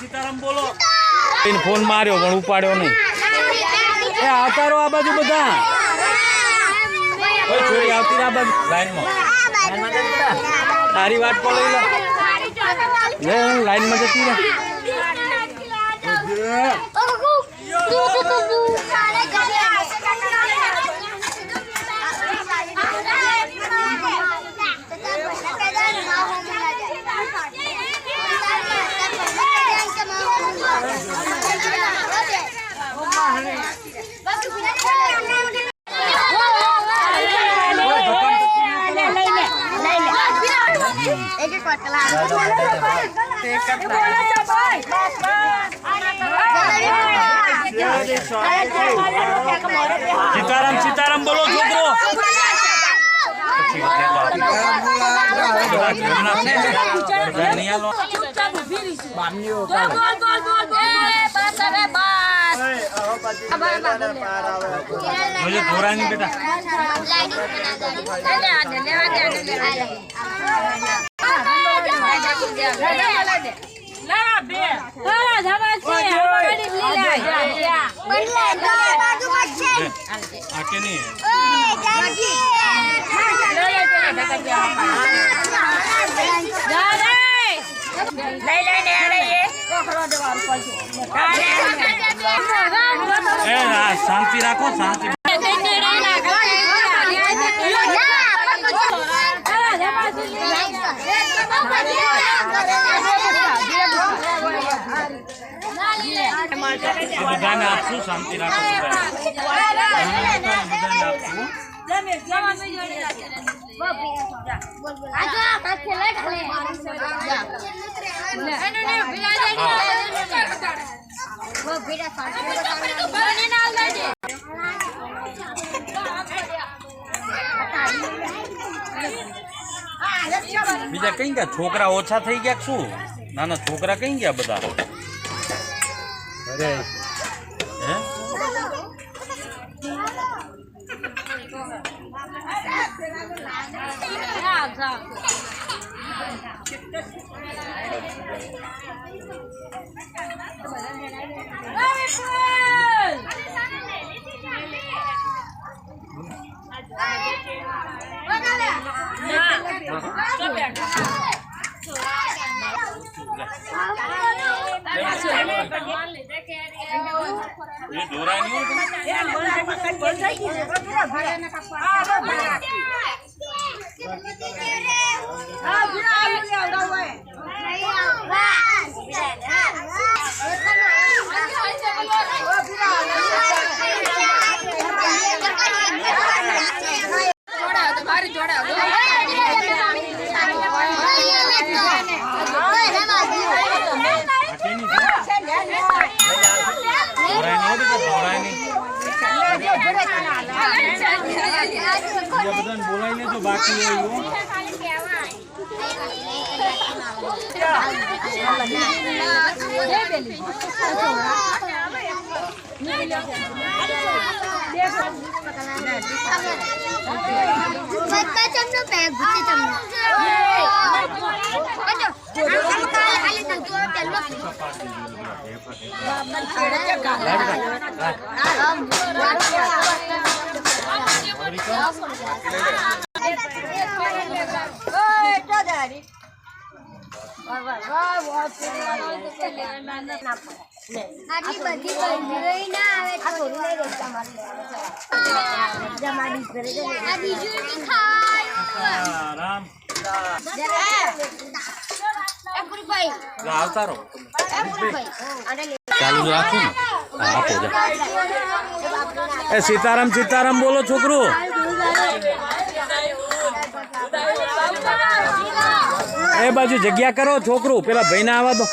સીતારામ બોલો. ફોન માર્યો પણ ઉપાડ્યો નહીં. એ આવતા રહો આ બાજુ બધા. ઓય છોરી આવતી રહે આ બાજુ લાઈનમાં. તારી વાત કોલ લઈ લે લાઈનમાં જતી રહે. સીતારામ સીતારામ બોલો છોકરો. ધોરાની બેટા आके नहीं है शांति रखो शांति. બધાને આપશું શાંતિ રાખો. બીજા કઈ ગયા છોકરા ઓછા થઈ ગયા શું? નાના છોકરા કઈ ગયા બધા? અરે હે ये डोरा नहीं बोलाई ने जो बाकी है वो चालू राखो ए सीताराम सीताराम बोलो छोकरो. ए बाजू जग्या करो छोकरू पेला भाई ना आवा दो.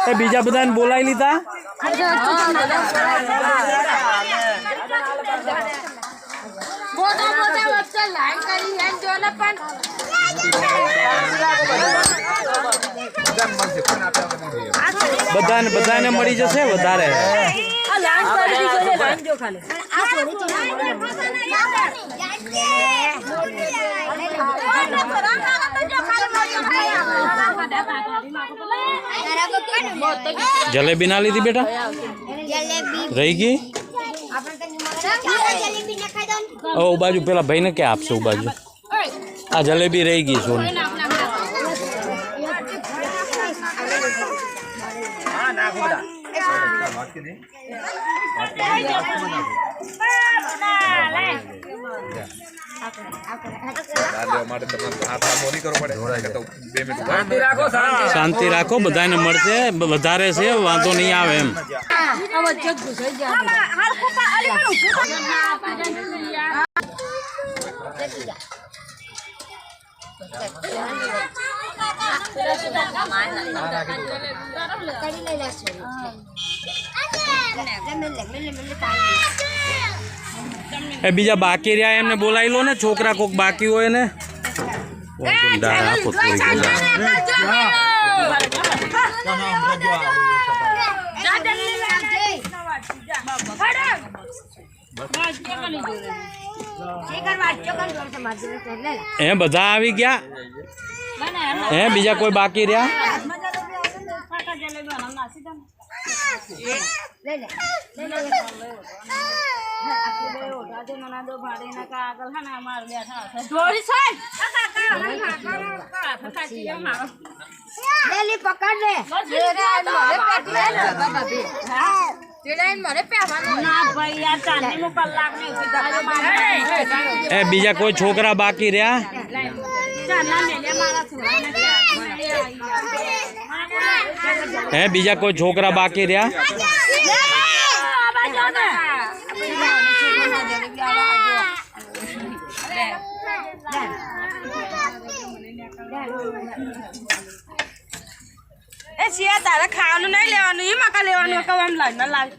ए बीजा बधा ने बोलाई लीधा. બધાને મળી જશે વધારે. જલેબી ના લીધી બેટા રહી ગઈ ઓ બાજુ પેલા ભાઈને ક્યાં આપશે બાજુ આ જલેબી રહી ગઈ સોની શાંતિ રાખો બધાને મળશે વધારે છે વાંધો નહીં આવે એમ એ બીજા બાકી રહ્યા એમને બોલાવી લો ને છોકરા કોક બાકી હોય ને એ બધા આવી ગયા હે બીજા કોઈ બાકી રહ્યા એ બીજા કોઈ છોકરા બાકી રહ્યા હે બીજા કોઈ છોકરા બાકી રહ્યા એ સિયા તારે ખાવાનું નહીં લેવાનું એ મકા લેવાનું કહું આમ લાગ ના લાગ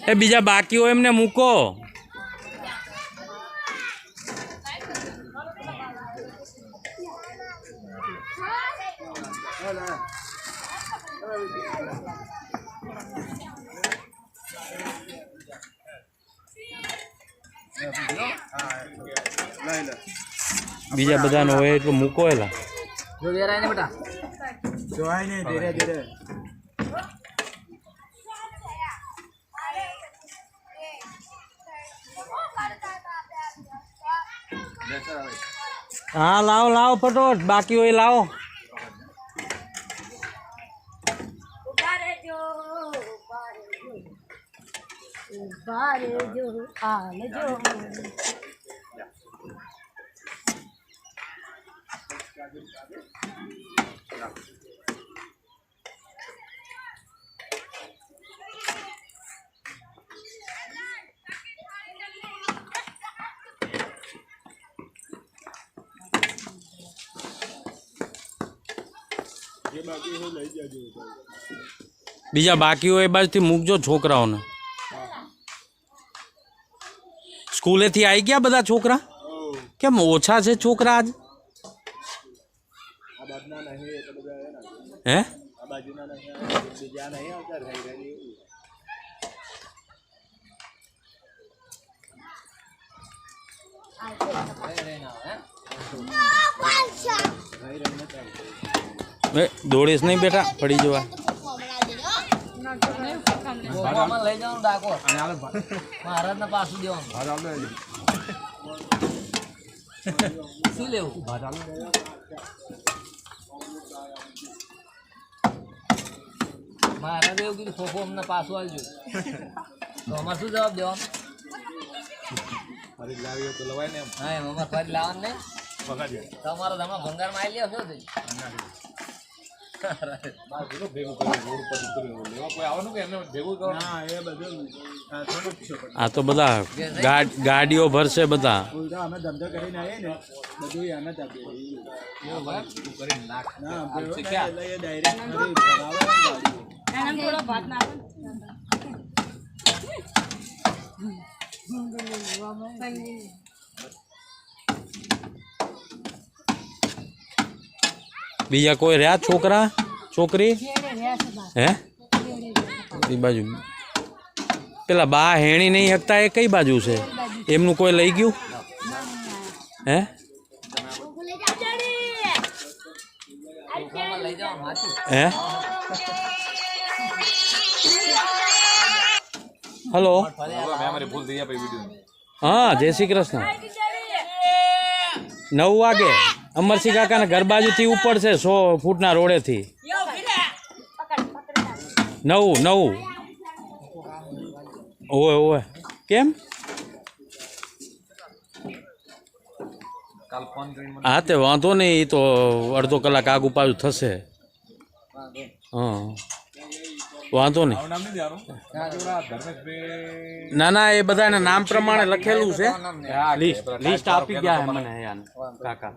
એ બીજા બાકી હોય એમને મૂકો બીજા બધાનો હોય એટલું મૂકો એલા જો વેરાય ને બેટા જોવાય ને ધીરે ધીરે હા લાવો લાવો ફટોફટ બાકી હોય લાવો બીજા બાકી હોય એ બાજુથી મૂકજો છોકરાઓને સ્કૂલેથી આવી ગયા બધા છોકરા કેમ ઓછા છે છોકરા આજ હે દોડીશ નહીં બેટા પડી જવા લઈ જવાનું ડાકો મહારાજ ને પાછું દેવાનું શું લેવું મહારાજ એવું કીધું ખોખો અમને પાછું આવજો તો અમારે શું જવાબ દેવાનો હા એમ અમારે ફરી લાવવાનું ને તમારો હમણાં ભંગારમાં આવી લ્યો શું આ તો બધા ગાડીઓ ભરશે બધા અમે ધંધો કરીને આવીએ ને બધું એને જ બીજા કોઈ રહ્યા છોકરા છોકરી હે એ બાજુ પેલા બા હેણી નહીં શકતા એ કઈ બાજુ છે એમનું કોઈ લઈ ગયું હે ટૂંકમાં લઈ જાઓ માથું હે હલો હા જય શ્રી કૃષ્ણ 9 વાગે અમરસિંહ કાકાના ઘર બાજુથી ઉપર છે 100 ફૂટના રોડેથી 9 ઓવે ઓવે કેમ હા તે વાંધો નહીં એ તો અડધો કલાક આગુ પાછું થશે હા વાંધો નહીં ના ના એ બધાના નામ પ્રમાણે લખેલું છે લિસ્ટ આપી ગયા હે મને યાર કાકા